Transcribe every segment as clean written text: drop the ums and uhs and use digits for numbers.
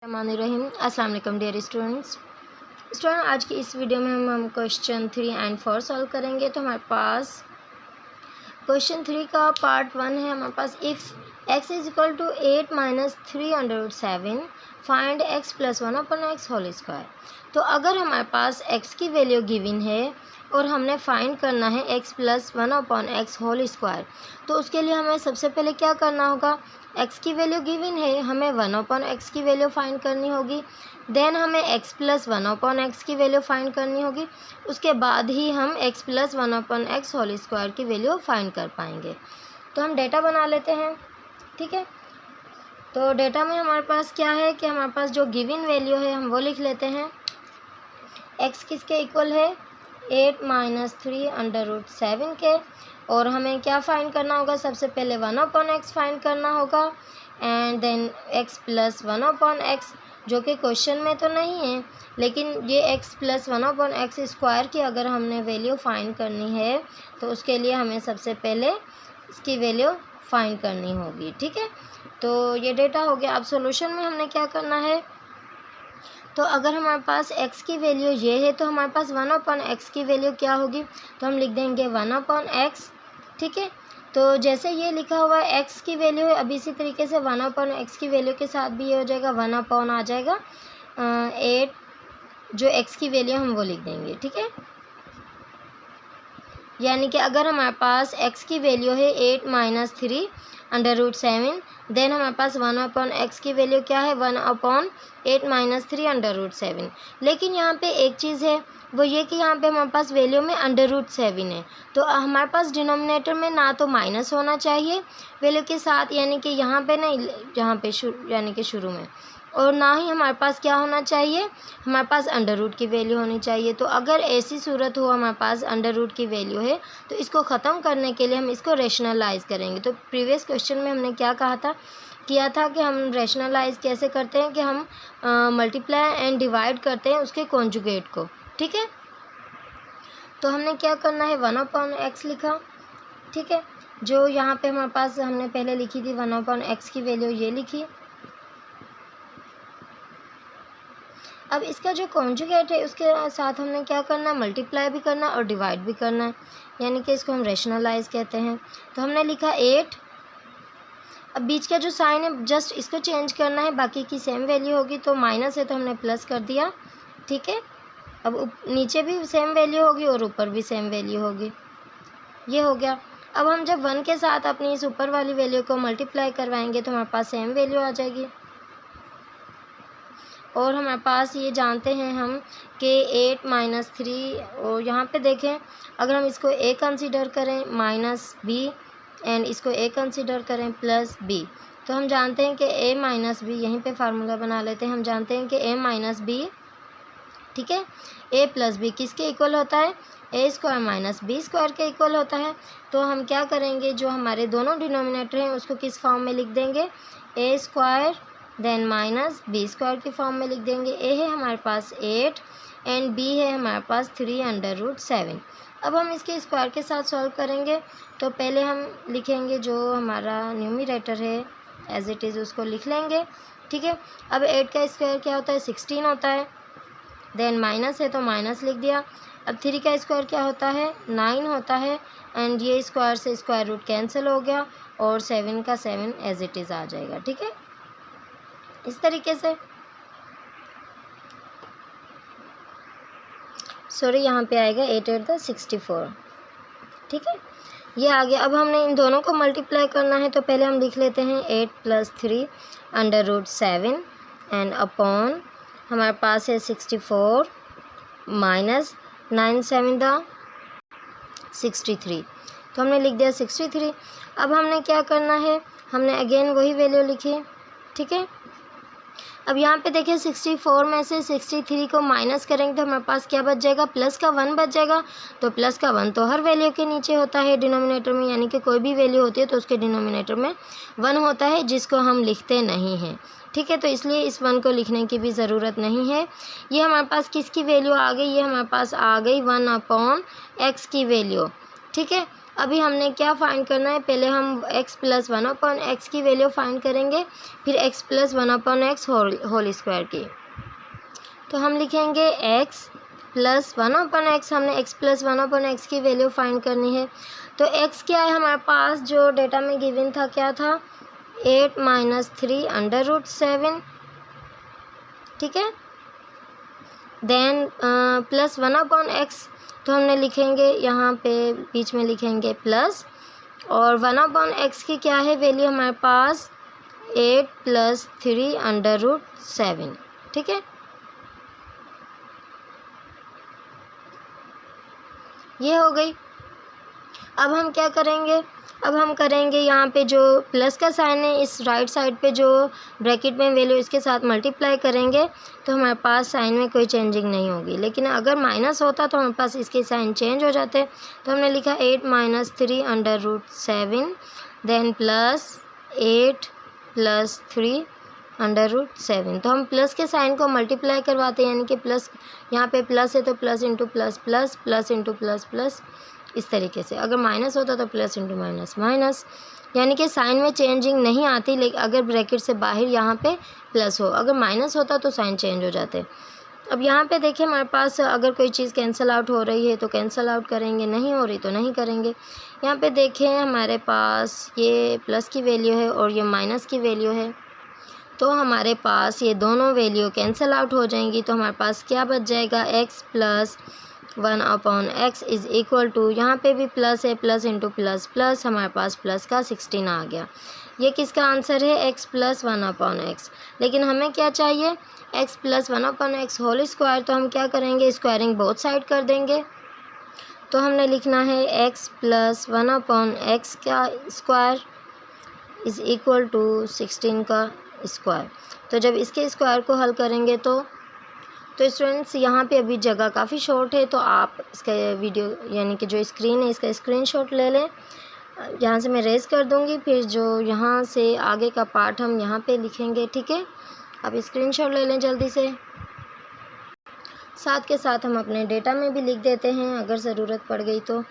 रहीम अस्सलाम वालेकुम dear students. आज की इस वीडियो में हम क्वेश्चन 3 एंड 4 सॉल्व करेंगे। तो हमारे पास क्वेश्चन 3 का पार्ट 1 है। हमारे पास if x is equal to 8 minus 3/7 find x plus 1/x whole square. तो अगर हमारे पास x की वैल्यू गिवन है और हमने फाइंड करना है x plus 1/x whole square, तो उसके लिए हमें सबसे पहले क्या करना होगा, x की वैल्यू गिवन है, हमें 1/x की वैल्यू फाइंड करनी होगी। देन हमें x प्लस 1/x की वैल्यू फाइंड करनी होगी। उसके बाद ही हम x plus 1/x whole square की वैल्यू फाइंड कर पाएंगे। तो हम डेटा बना लेते हैं, ठीक है। तो डेटा में हमारे पास क्या है कि हमारे पास जो गिवन वैल्यू है हम वो लिख लेते हैं। x किसके इक्वल है, 8 माइनस 3/7 के। और हमें क्या फाइंड करना होगा, सबसे पहले 1/x फाइंड करना होगा and then x plus 1/x, जो कि क्वेश्चन में तो नहीं है, लेकिन ये x प्लस 1/x स्क्वायर की अगर हमने वैल्यू फाइंड करनी है तो उसके लिए हमें सबसे पहले इसकी वैल्यू फाइंड करनी होगी, ठीक है। तो ये डेटा हो गया। अब सॉल्यूशन में हमने क्या करना है, तो अगर हमारे पास x की वैल्यू ये है तो हमारे पास 1/x की वैल्यू क्या होगी, तो हम लिख देंगे 1/x, ठीक है। तो जैसे ये लिखा हुआ है x की वैल्यू है, अभी इसी तरीके से 1/x की वैल्यू के साथ भी ये हो जाएगा, 1/ आ जाएगा 8, जो x की वैल्यू हम वो लिख देंगे, ठीक है। यानी कि अगर हमारे पास x की वैल्यू है 8 माइनस 3/7, देन हमारे पास 1/x की वैल्यू क्या है, 1/8 माइनस 3/7। लेकिन यहाँ पे एक चीज़ है, वो ये कि यहाँ पे हमारे पास वैल्यू में √7 है। तो हमारे पास डिनोमिनेटर में ना तो माइनस होना चाहिए वैल्यू के साथ, यानी कि यहाँ पे नहीं, यहाँ पे यानी कि शुरू में, और ना ही हमारे पास क्या होना चाहिए, हमारे पास अंडर की वैल्यू होनी चाहिए। तो अगर ऐसी सूरत हो हमारे पास अंडर की वैल्यू है तो इसको ख़त्म करने के लिए हम इसको रैशनलाइज करेंगे। तो प्रीवियस क्वेश्चन में हमने क्या किया था कि हम रैशनलाइज कैसे करते हैं कि हम मल्टीप्लाई एंड डिवाइड करते हैं उसके कॉन्जुगेट को, ठीक है। तो हमने क्या करना है, 1/x लिखा, ठीक है। जो यहाँ पे हमारे पास हमने पहले लिखी थी 1/x की वैल्यू ये लिखी। अब इसका जो कॉन्जुगेट है उसके साथ हमने क्या करना है, मल्टीप्लाई भी करना है और डिवाइड भी करना है, यानी कि इसको हम रैशनलाइज कहते हैं। तो हमने लिखा 8, अब बीच का जो साइन है जस्ट इसको चेंज करना है, बाकी की सेम वैल्यू होगी। तो माइनस है तो हमने प्लस कर दिया, ठीक है। अब नीचे भी सेम वैल्यू होगी और ऊपर भी सेम वैल्यू होगी, ये हो गया। अब हम जब 1 के साथ अपनी इस ऊपर वाली वैल्यू को मल्टीप्लाई करवाएंगे तो हमारे पास सेम वैल्यू आ जाएगी। और हमारे पास ये जानते हैं हम कि 8 माइनस 3, और यहाँ पे देखें अगर हम इसको a कंसीडर करें माइनस b एंड इसको a कंसीडर करें प्लस b, तो हम जानते हैं कि a माइनस b, यहीं पे फार्मूला बना लेते हैं। हम जानते हैं कि a माइनस b, ठीक है, a प्लस b किसके इक्वल होता है, a square minus b square के इक्वल होता है। तो हम क्या करेंगे, जो हमारे दोनों डिनोमिनेटर हैं उसको किस फॉर्म में लिख देंगे, a square then minus b square की फॉर्म में लिख देंगे। a है हमारे पास 8 एंड b है हमारे पास 3/7। अब हम इसके स्क्वायर के साथ सॉल्व करेंगे। तो पहले हम लिखेंगे जो हमारा न्यूमरेटर है एज इट इज़ उसको लिख लेंगे, ठीक है। अब 8 का स्क्वायर क्या होता है, 16 होता है। देन माइनस है तो माइनस लिख दिया। अब 3 का स्क्वायर क्या होता है, 9 होता है एंड ये स्क्वायर से स्क्वायर रूट कैंसिल हो गया और 7 का 7 एज इट इज़ आ जाएगा, ठीक है। इस तरीके से, सॉरी यहाँ पे आएगा 8 8 64, ठीक है, ये आ गया। अब हमने इन दोनों को मल्टीप्लाई करना है, तो पहले हम लिख लेते हैं 8 प्लस 3/7 एंड अपॉन हमारे पास है 64 माइनस 9 7 63, तो हमने लिख दिया 63। अब हमने क्या करना है, हमने अगेन वही वैल्यू लिखी, ठीक है। अब यहाँ पे देखिए 64 में से 63 को माइनस करेंगे तो हमारे पास क्या बच जाएगा, प्लस का 1 बच जाएगा। तो प्लस का 1 तो हर वैल्यू के नीचे होता है डिनोमिनेटर में, यानी कि कोई भी वैल्यू होती है तो उसके डिनोमिनेटर में 1 होता है जिसको हम लिखते नहीं हैं, ठीक है। तो इसलिए इस 1 को लिखने की भी ज़रूरत नहीं है। ये हमारे पास किसकी वैल्यू आ गई, ये हमारे पास आ गई 1/x की वैल्यू, ठीक है। अभी हमने क्या फाइंड करना है, पहले हम x प्लस 1/x की वैल्यू फाइंड करेंगे, फिर x plus 1/x whole square की। तो हम लिखेंगे x प्लस 1/x, हमने x प्लस 1/x की वैल्यू फाइंड करनी है। तो x क्या है हमारे पास, जो डेटा में गिवन था क्या था, 8 - 3/√7, ठीक है। देन प्लस 1/x, तो हमने लिखेंगे यहाँ पे बीच में लिखेंगे प्लस, और 1/x की क्या है वैल्यू हमारे पास, 8 + 3/√7, ठीक है। ये हो गई। अब हम क्या करेंगे, अब हम करेंगे यहाँ पे जो प्लस का साइन है इस राइट साइड पे जो ब्रैकेट में वैल्यू इसके साथ मल्टीप्लाई करेंगे तो हमारे पास साइन में कोई चेंजिंग नहीं होगी। लेकिन अगर माइनस होता तो हमारे पास इसके साइन चेंज हो जाते। तो हमने लिखा 8 - 3/√7, देन प्लस 8 + 3/√7। तो हम प्लस के साइन को मल्टीप्लाई करवाते हैं, यानी कि प्लस यहाँ पे प्लस है तो plus into plus plus, plus into plus plus, इस तरीके से। अगर माइनस होता तो प्लस इंटू माइनस माइनस, यानी कि साइन में चेंजिंग नहीं आती। लेकिन अगर ब्रैकेट से बाहर यहाँ पे प्लस हो, अगर माइनस होता तो साइन चेंज हो जाते। अब यहाँ पे देखिए हमारे पास अगर कोई चीज़ कैंसिल आउट हो रही है तो कैंसिल आउट करेंगे, नहीं हो रही तो नहीं करेंगे। यहाँ पे देखें हमारे पास ये प्लस की वैल्यू है और ये माइनस की वैल्यू है, तो हमारे पास ये दोनों वैल्यू कैंसिल आउट हो जाएंगी। तो हमारे पास क्या बच जाएगा, x plus 1/x is equal to, यहाँ पे भी प्लस है, प्लस इंटू प्लस प्लस, हमारे पास प्लस का 16 आ गया। ये किसका आंसर है, x प्लस 1/x। लेकिन हमें क्या चाहिए, x plus 1/x whole square. तो हम क्या करेंगे, स्क्वायरिंग बोथ साइड कर देंगे। तो हमने लिखना है x प्लस 1/x का स्क्वायर इज़ इक्वल टू 16 का स्क्वायर। तो जब इसके स्क्वायर को हल करेंगे तो स्टूडेंट्स यहाँ पे अभी जगह काफ़ी शॉर्ट है, तो आप इसका वीडियो यानी कि जो स्क्रीन है इसका स्क्रीनशॉट ले लें। यहाँ से मैं रेज कर दूँगी, फिर जो यहाँ से आगे का पार्ट हम यहाँ पे लिखेंगे, ठीक है। आप स्क्रीनशॉट ले लें जल्दी से। साथ के साथ हम अपने डेटा में भी लिख देते हैं अगर ज़रूरत पड़ गई तो।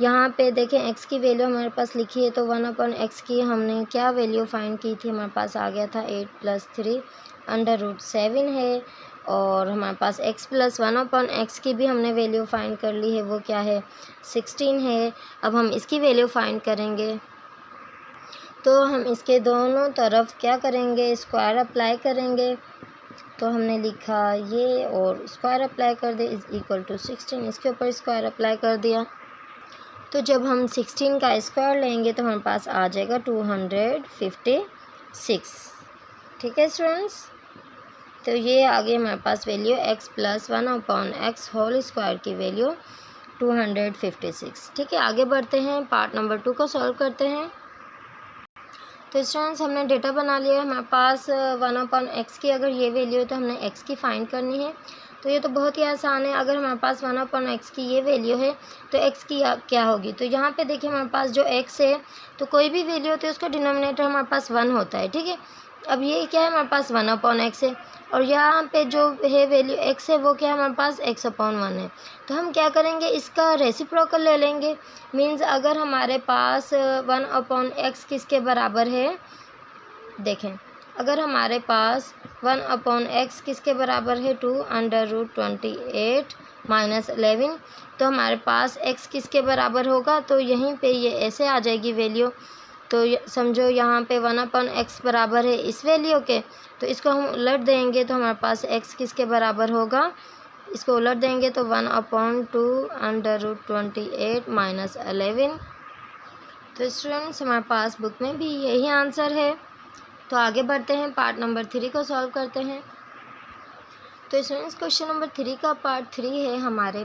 यहाँ पे देखें x की वैल्यू हमारे पास लिखी है, तो 1/x की हमने क्या वैल्यू फाइंड की थी, हमारे पास आ गया था 8 + 3/√7 है। और हमारे पास x प्लस 1/x की भी हमने वैल्यू फाइंड कर ली है, वो क्या है, 16 है। अब हम इसकी वैल्यू फाइंड करेंगे, तो हम इसके दोनों तरफ क्या करेंगे, स्क्वायर अप्लाई करेंगे। तो हमने लिखा ये और स्क्वायर अप्लाई कर दे इज़ इक्वल टू 16, इसके ऊपर स्क्वायर अप्लाई कर दिया। तो जब हम 16 का स्क्वायर लेंगे तो हमारे पास आ जाएगा 256, ठीक है स्टूडेंट्स। तो ये आगे हमारे पास value x plus 1/x whole square की वैल्यु 256, ठीक है। आगे बढ़ते हैं, पार्ट नंबर 2 को सॉल्व करते हैं। तो स्टूडेंट्स हमने डेटा बना लिया है, हमारे पास 1/x की अगर ये वैल्यू है तो हमने x की फाइंड करनी है। तो ये तो बहुत ही आसान है। अगर हमारे पास 1/x की ये वैल्यू है तो x की क्या होगी, तो यहाँ पे देखिए हमारे पास जो x है तो कोई भी वैल्यू होती है उसका डिनोमिनेटर हमारे पास 1 होता है, ठीक है। अब ये क्या है, हमारे पास 1/x है, और यहाँ पे जो है वैल्यू x है वो क्या है, हमारे पास x/1 है। तो हम क्या करेंगे, इसका रेसिप्रोकल ले लेंगे। मीन्स अगर हमारे पास 1/x किसके बराबर है, देखें अगर हमारे पास 1/x किसके बराबर है, 2/28 - 11, तो हमारे पास x किसके बराबर होगा, तो यहीं पे ये ऐसे आ जाएगी वैल्यू। तो समझो यहाँ पे 1/x बराबर है इस वैल्यू के, तो इसको हम उलट देंगे तो हमारे पास x किसके बराबर होगा, इसको उलट देंगे तो 1/2/28 - 11। तो स्टूडेंट्स हमारे पास बुक में भी यही आंसर है। तो आगे बढ़ते हैं, पार्ट नंबर 3 को सॉल्व करते हैं। तो स्टूडेंट्स क्वेश्चन नंबर 3 का पार्ट 3 है हमारे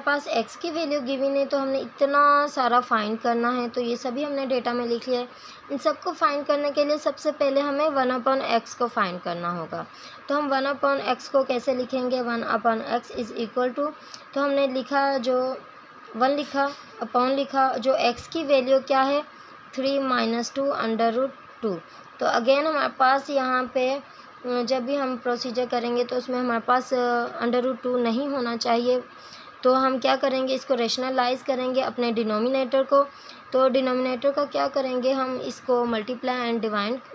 पास x की वैल्यू गिवन है, तो हमने इतना सारा फाइंड करना है। तो ये सभी हमने डेटा में लिख लिया है। इन सबको फाइंड करने के लिए सबसे पहले हमें 1/x को फाइंड करना होगा। तो हम 1/x को कैसे लिखेंगे, 1/x इज़ इक्वल टू, तो हमने लिखा जो 1 लिखा अपॉन लिखा, जो x की वैल्यू क्या है 3 - 2/√2। तो अगेन हमारे पास यहाँ पे जब भी हम प्रोसीजर करेंगे तो उसमें हमारे पास √2 नहीं होना चाहिए। तो हम क्या करेंगे, इसको रेशनलाइज करेंगे अपने डिनोमिनेटर को। तो डिनोमिनेटर का क्या करेंगे, हम इसको मल्टीप्लाई एंड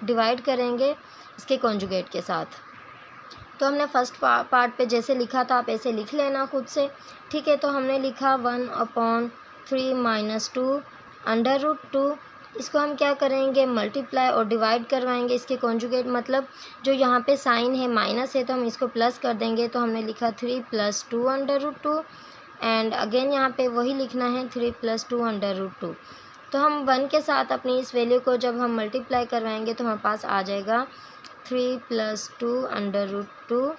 डिवाइड करेंगे इसके कॉन्जुगेट के साथ। तो हमने फर्स्ट पार्ट पे जैसे लिखा था आप ऐसे लिख लेना खुद से, ठीक है। तो हमने लिखा 1/3 - 2 √2। इसको हम क्या करेंगे, मल्टीप्लाई और डिवाइड करवाएंगे इसके कॉन्जुगेट, मतलब जो यहाँ पे साइन है माइनस है तो हम इसको प्लस कर देंगे। तो हमने लिखा 3 + 2 √2 एंड अगेन यहाँ पे वही लिखना है 3 + 2 √2। तो हम 1 के साथ अपनी इस वैल्यू को जब हम मल्टीप्लाई करवाएंगे तो हमारे पास आ जाएगा 3 + 2 √2।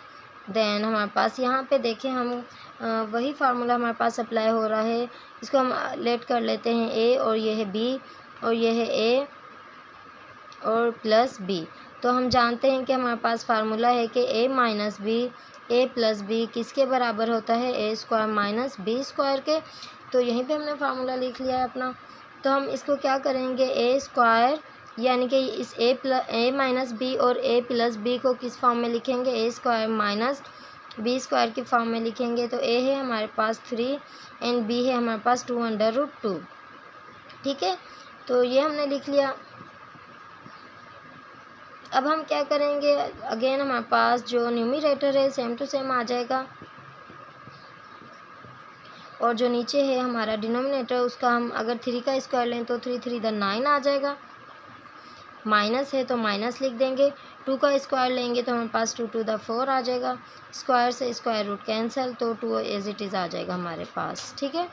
देन हमारे पास यहाँ पे देखें हम वही फार्मूला हमारे पास अप्लाई हो रहा है। इसको हम लेट कर लेते हैं a और ये है b और ये है a और प्लस b। तो हम जानते हैं कि हमारे पास फार्मूला है कि a - b a + b किसके बराबर होता है, a² - b² के। तो यहीं पे हमने फार्मूला लिख लिया है अपना। तो हम इसको क्या करेंगे, a² यानी कि इस a - b और a + b को किस फॉर्म में लिखेंगे, a² - b² की फॉर्म में लिखेंगे। तो a है हमारे पास 3 एंड b है हमारे पास 2 √2, ठीक है। तो ये हमने लिख लिया। अब हम क्या करेंगे, अगेन हमारे पास जो न्यूमरेटर है सेम टू सेम आ जाएगा और जो नीचे है हमारा डिनोमिनेटर उसका हम अगर 3 का स्क्वायर लें तो 3 3 = 9 आ जाएगा। माइनस है तो माइनस लिख देंगे। 2 का स्क्वायर लेंगे तो हमारे पास 2 टू द 4 आ जाएगा। स्क्वायर से स्क्वायर रूट कैंसिल, तो 2 एज इट इज़ आ जाएगा हमारे पास, ठीक है।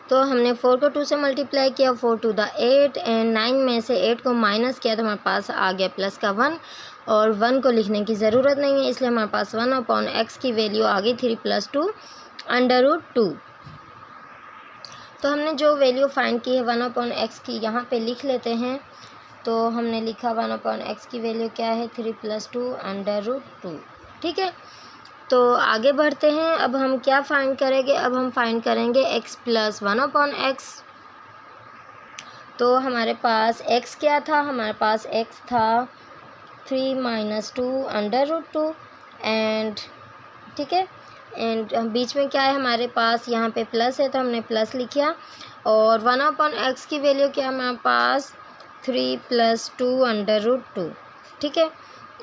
तो हमने 4 को 2 से मल्टीप्लाई किया, 4 टू द 8 एंड 9 में से 8 को माइनस किया तो हमारे पास आ गया प्लस का 1 और 1 को लिखने की ज़रूरत नहीं है, इसलिए हमारे पास 1/x की वैल्यू आ गई 3 + 2 √2। तो हमने जो वैल्यू फाइंड की है 1/x की यहाँ पे लिख लेते हैं। तो हमने लिखा 1/x की वैल्यू क्या है, 3 + 2 √2, ठीक है। तो आगे बढ़ते हैं। अब हम क्या फाइंड करेंगे, अब हम फाइंड करेंगे x + 1/x। तो हमारे पास x क्या था, हमारे पास x था 3 - 2 √2 एंड, ठीक है। एंड बीच में क्या है हमारे पास, यहाँ पे प्लस है तो हमने प्लस लिखा और 1/x की वैल्यू क्या है हमारे पास 3 + 2 √2, ठीक है।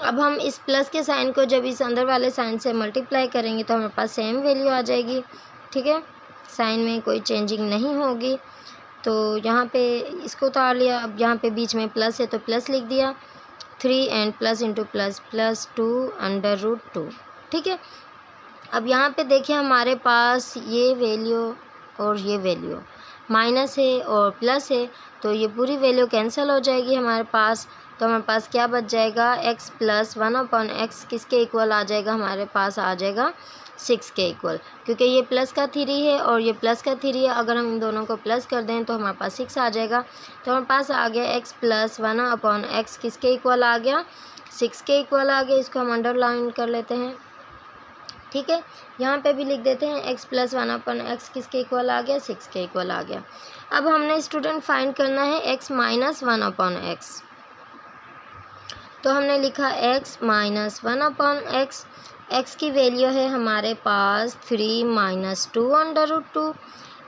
अब हम इस प्लस के साइन को जब इस अंदर वाले साइन से मल्टीप्लाई करेंगे तो हमारे पास सेम वैल्यू आ जाएगी, ठीक है। साइन में कोई चेंजिंग नहीं होगी। तो यहाँ पे इसको उतार लिया। अब यहाँ पे बीच में प्लस है तो प्लस लिख दिया 3 एंड प्लस इंटू प्लस + 2 √2, ठीक है। अब यहाँ पे देखिए हमारे पास ये वैल्यू और ये वैल्यू माइनस है और प्लस है तो ये पूरी वैल्यू कैंसिल हो जाएगी हमारे पास। तो हमारे पास क्या बच जाएगा, x + 1/x किसके इक्वल आ जाएगा, हमारे पास आ जाएगा 6 के इक्वल, क्योंकि ये प्लस का 3 है और ये प्लस का 3 है। अगर हम इन दोनों को प्लस कर दें तो हमारे पास 6 आ जाएगा। तो हमारे पास आ गया x + 1/x किसके इक्वल आ गया, 6 के इक्वल आ गया। इसको हम अंडरलाइन कर लेते हैं, ठीक है। यहाँ पे भी लिख देते हैं x + 1/x किसके इक्वल आ गया, 6 के इक्वल आ गया। अब हमने स्टूडेंट फाइंड करना है x - 1/x। तो हमने लिखा x - 1/x। x की वैल्यू है हमारे पास 3 - 2 √2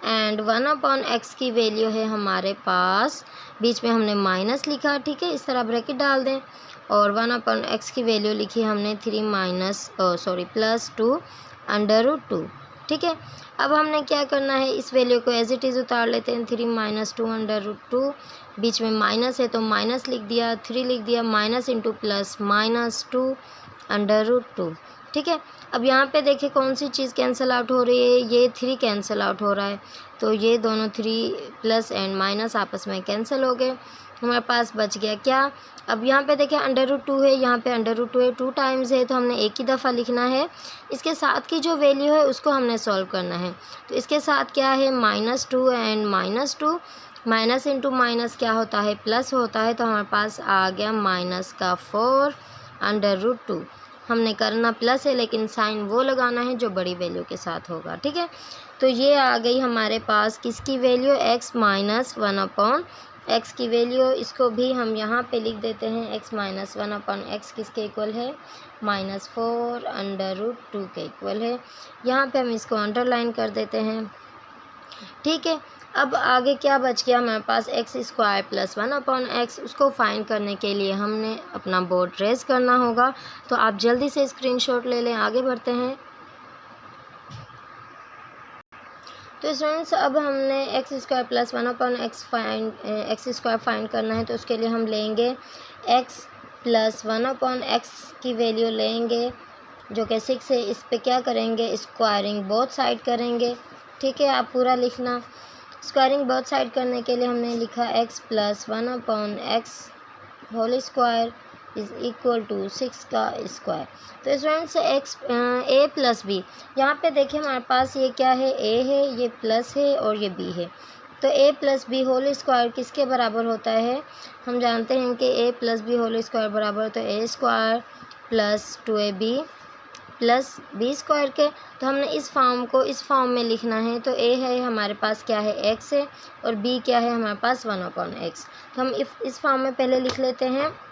एंड 1/x की वैल्यू है हमारे पास, बीच में हमने माइनस लिखा, ठीक है। इस तरह ब्रैकेट डाल दें और 1/x की वैल्यू लिखी हमने 3 + 2 √2, ठीक है। अब हमने क्या करना है, इस वैल्यू को एज इट इज़ उतार लेते हैं। 3 - 2 √2, बीच में माइनस है तो माइनस लिख दिया, 3 लिख दिया, माइनस इंटू प्लस -2 √2, ठीक है। अब यहाँ पे देखिए कौन सी चीज़ कैंसिल आउट हो रही है, ये 3 कैंसिल आउट हो रहा है। तो ये दोनों 3 प्लस एंड माइनस आपस में कैंसिल हो गए। हमारे पास बच गया क्या, अब यहाँ पे देखिए √2 है, यहाँ पे √2 है, 2 टाइम्स है तो हमने एक ही दफ़ा लिखना है। इसके साथ की जो वैल्यू है उसको हमने सॉल्व करना है। तो इसके साथ क्या है, -2 एंड -2, माइनस इंटू माइनस क्या होता है, प्लस होता है। तो हमारे पास आ गया -4 √2। हमने करना प्लस है लेकिन साइन वो लगाना है जो बड़ी वैल्यू के साथ होगा, ठीक है। तो ये आ गई हमारे पास किसकी वैल्यू, x - 1/x एक्स की वैल्यू, इसको भी हम यहाँ पे लिख देते हैं एक्स माइनस 1 अपॉन एक्स किसके इक्वल है, -4√2 के इक्वल है। यहाँ पे हम इसको अंडरलाइन कर देते हैं। ठीक है, अब आगे क्या बच गया हमारे पास, x square plus 1 upon x. उसको फाइंड करने के लिए हमने अपना बोर्ड रेज करना होगा, तो आप जल्दी से स्क्रीनशॉट ले लें। आगे बढ़ते हैं। तो स्टूडेंट्स अब हमने x square plus 1 upon x square find करना है, तो उसके लिए हम लेंगे एक्स प्लस 1 अपॉन एक्स की वैल्यू लेंगे जो कि 6 है। इस पे क्या करेंगे, स्क्वायरिंग बोथ साइड करेंगे। ठीक है, आप पूरा लिखना। स्क्वायरिंग बोथ साइड करने के लिए हमने लिखा x plus 1 upon x whole square is equal to 6 का स्क्वायर। तो students x a plus b, यहाँ पे देखिए हमारे पास ये क्या है, ए है, ये प्लस है और ये बी है। तो a plus b whole square किसके बराबर होता है, हम जानते हैं कि a plus b whole square बराबर, तो a square plus 2ab plus b square के। तो हमने इस फॉर्म को इस फॉर्म में लिखना है। तो ए है हमारे पास क्या है, एक्स है, और बी क्या है हमारे पास 1 अपॉन एक्स। तो हम इस फॉर्म में पहले लिख लेते हैं।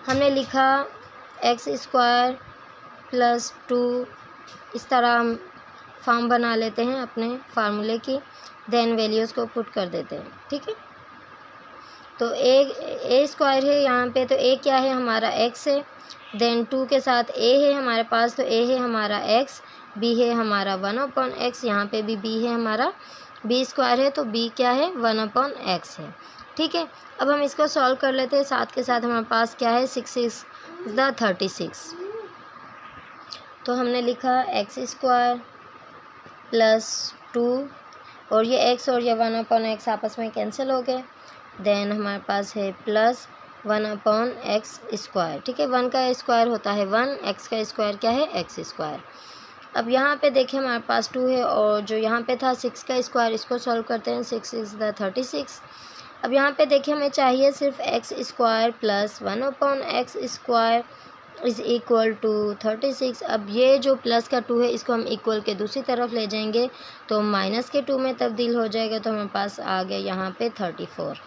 हमने लिखा एक्स स्क्वायर प्लस 2, इस तरह हम फॉर्म बना लेते हैं अपने फार्मूले की, देन वैल्यूज़ को पुट कर देते हैं। ठीक है, तो ए स्क्वायर है यहाँ पे, तो ए क्या है हमारा एक्स है, देन 2 के साथ ए है हमारे पास, तो ए है हमारा एक्स, बी है हमारा 1 अपॉन एक्स, यहाँ पे भी बी है हमारा, बी स्क्वायर है तो बी क्या है 1 अपॉन एक्स है। ठीक है, अब हम इसको सॉल्व कर लेते हैं। साथ के साथ हमारे पास क्या है, 6 इज़ द 36। तो हमने लिखा एक्स स्क्वायर प्लस 2, और ये एक्स और ये 1 अपॉन एक्स आपस में कैंसिल हो गए। देन हमारे पास है प्लस 1 अपॉन एक्स स्क्वायर। ठीक है, 1 का स्क्वायर होता है 1, एक्स का स्क्वायर क्या है, एक्स स्क्वायर। अब यहाँ पे देखिए हमारे पास 2 है, और जो यहाँ पे था 6 का स्क्वायर, इसको सॉल्व करते हैं। 6 इज़ द 36। अब यहाँ पे देखिए हमें चाहिए सिर्फ x square plus 1 upon x square is equal to 36। अब ये जो प्लस का 2 है इसको हम इक्वल के दूसरी तरफ ले जाएंगे तो माइनस के 2 में तब्दील हो जाएगा। तो हमारे पास आ गया यहाँ पे 34।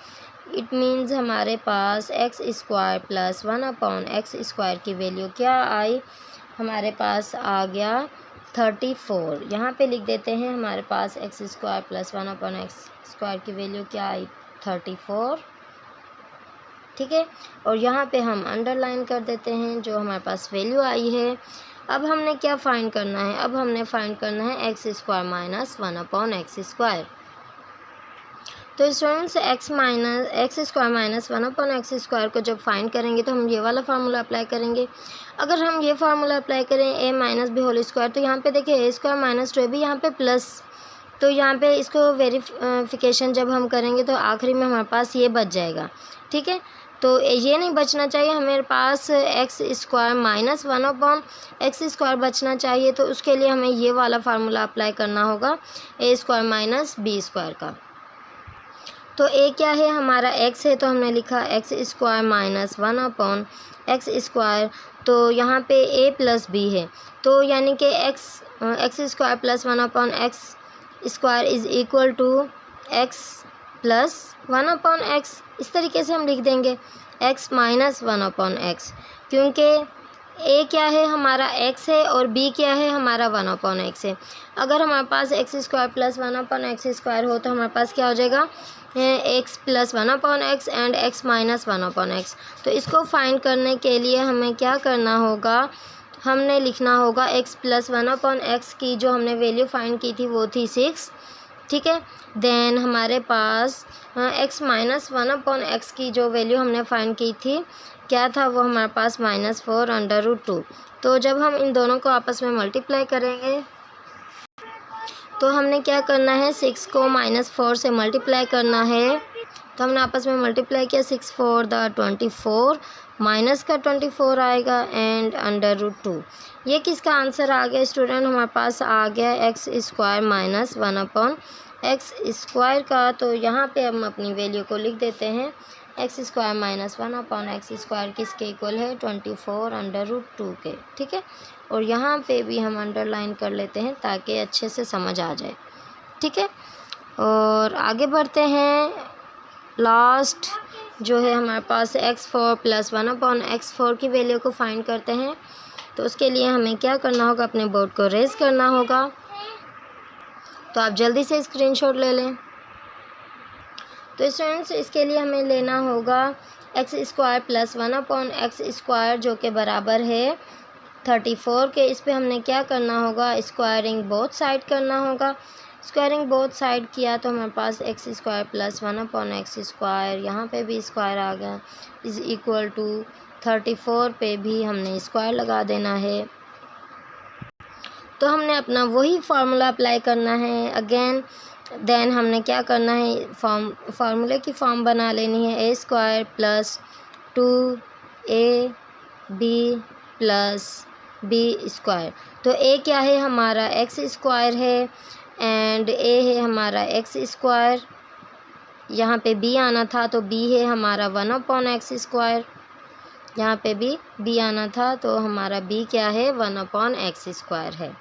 इट मीन्स हमारे पास x square plus 1 upon x square की वैल्यू क्या आई, हमारे पास आ गया 34। यहाँ पे लिख देते हैं हमारे पास x square plus 1 upon x square की वैल्यू क्या आई, 34। ठीक है, और यहाँ पे हम अंडरलाइन कर देते हैं जो हमारे पास वैल्यू आई है। अब हमने क्या फाइंड करना है, अब हमने फाइंड करना है x square minus 1 upon x square. तो students x square minus 1 upon x square को जब फाइंड करेंगे तो हम ये वाला फार्मूला अप्लाई करेंगे। अगर हम ये फार्मूला अप्लाई करें ए माइनस बी होल स्क्वायर, तो यहाँ पे देखिए ए स्क्वायर माइनस 2 भी यहाँ पे प्लस, तो यहाँ पे इसको वेरिफिकेशन जब हम करेंगे तो आखिरी में हमारे पास ये बच जाएगा। ठीक है, तो ये नहीं बचना चाहिए, हमारे पास x square minus 1 upon x square बचना चाहिए। तो उसके लिए हमें ये वाला फार्मूला अप्लाई करना होगा ए स्क्वायर माइनस बी स्क्वायर का। तो ए क्या है हमारा एक्स है, तो हमने लिखा x square minus 1 upon x square. तो यहाँ पे ए प्लस बी है, तो यानी कि x square plus 1 upon x square is equal to x plus 1 upon x. इस तरीके से हम लिख देंगे एक्स माइनस 1 अपॉन एक्स, क्योंकि ए क्या है हमारा एक्स है और बी क्या है हमारा 1 अपॉन एक्स है। अगर हमारे पास x square plus 1 upon x square हो तो हमारे पास क्या हो जाएगा, x plus 1 upon x and x minus 1 upon x. तो इसको फाइंड करने के लिए हमें क्या करना होगा, हमने लिखना होगा एक्स प्लस 1 अपॉन एक्स की जो हमने वैल्यू फाइंड की थी वो थी 6। ठीक है, देन हमारे पास एक्स माइनस 1 अपॉन एक्स की जो वैल्यू हमने फाइंड की थी क्या था, वो हमारे पास -4√2। तो जब हम इन दोनों को आपस में मल्टीप्लाई करेंगे तो हमने क्या करना है, 6 को -4 से मल्टीप्लाई करना है। तो हमने आपस में मल्टीप्लाई किया, 6 4 द 24, माइनस का 24 आएगा एंड √2। ये किसका आंसर आ गया स्टूडेंट, हमारे पास आ गया x square minus 1 upon x square का। तो यहाँ पे हम अपनी वैल्यू को लिख देते हैं, x square minus 1 upon x square किसके इक्वल है, 24√2 के। ठीक है, और यहाँ पे भी हम अंडरलाइन कर लेते हैं ताकि अच्छे से समझ आ जाए। ठीक है, और आगे बढ़ते हैं। लास्ट जो है हमारे पास x4 प्लस 1/x4 की वैल्यू को फाइंड करते हैं। तो उसके लिए हमें क्या करना होगा, अपने बोर्ड को रेज़ करना होगा। तो आप जल्दी से स्क्रीनशॉट ले लें। तो स्टूडेंट्स इसके लिए हमें लेना होगा x² प्लस 1/x² जो कि बराबर है 34 के। इस पे हमने क्या करना होगा, स्क्वायरिंग बोथ साइड करना होगा। स्क्वायरिंग बोथ साइड किया तो हमारे पास x² प्लस 1/x², यहाँ पे भी स्क्वायर आ गया, इज़ इक्वल टू 34 पे भी हमने स्क्वायर लगा देना है। तो हमने अपना वही फार्मूला अप्लाई करना है अगेन। देन हमने क्या करना है, फार्मूले की फॉर्म बना लेनी है, a² plus 2ab plus b²। तो a क्या है, हमारा x² है एंड a है हमारा x²। यहाँ पे b आना था तो b है हमारा 1/x²। यहाँ पे भी b आना था तो हमारा b क्या है, 1/x² है।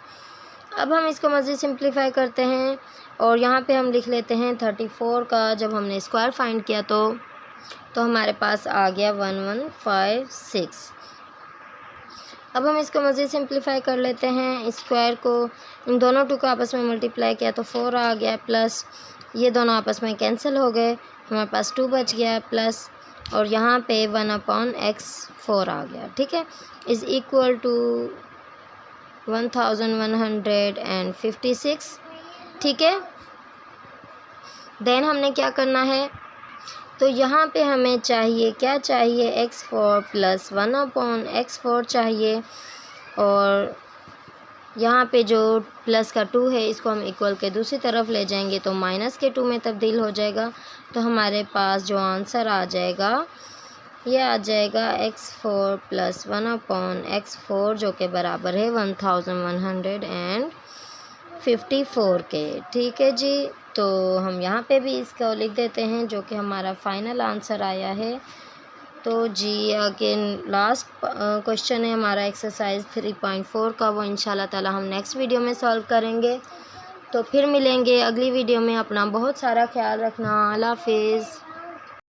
अब हम इसको मज़ीद सिंप्लीफाई करते हैं और यहाँ पे हम लिख लेते हैं 34 का जब हमने स्क्वायर फाइंड किया तो हमारे पास आ गया 1156। अब हम इसको मज़ीद सिंप्लीफाई कर लेते हैं। स्क्वायर को इन दोनों टू को आपस में मल्टीप्लाई किया तो 4 आ गया, प्लस ये दोनों आपस में कैंसिल हो गए, हमारे पास 2 बच गया, प्लस और यहाँ पे 1/x4 आ गया। ठीक है, इज़ इक्वल टू 1156। ठीक है, देन हमने क्या करना है, तो यहाँ पे हमें चाहिए क्या चाहिए, x4 प्लस 1/x4 चाहिए। और यहाँ पे जो प्लस का 2 है इसको हम इक्वल के दूसरी तरफ ले जाएंगे तो माइनस के 2 में तब्दील हो जाएगा। तो हमारे पास जो आंसर आ जाएगा ये आ जाएगा x4 प्लस 1/x4 जो कि बराबर है 1154 के। ठीक है जी, तो हम यहाँ पे भी इसको लिख देते हैं जो कि हमारा फाइनल आंसर आया है। तो जी अगेन लास्ट क्वेश्चन है हमारा एक्सरसाइज 3.4 का, वो इंशाल्लाह ताला हम नेक्स्ट वीडियो में सॉल्व करेंगे। तो फिर मिलेंगे अगली वीडियो में। अपना बहुत सारा ख्याल रखना। अल्लाह हाफिज़।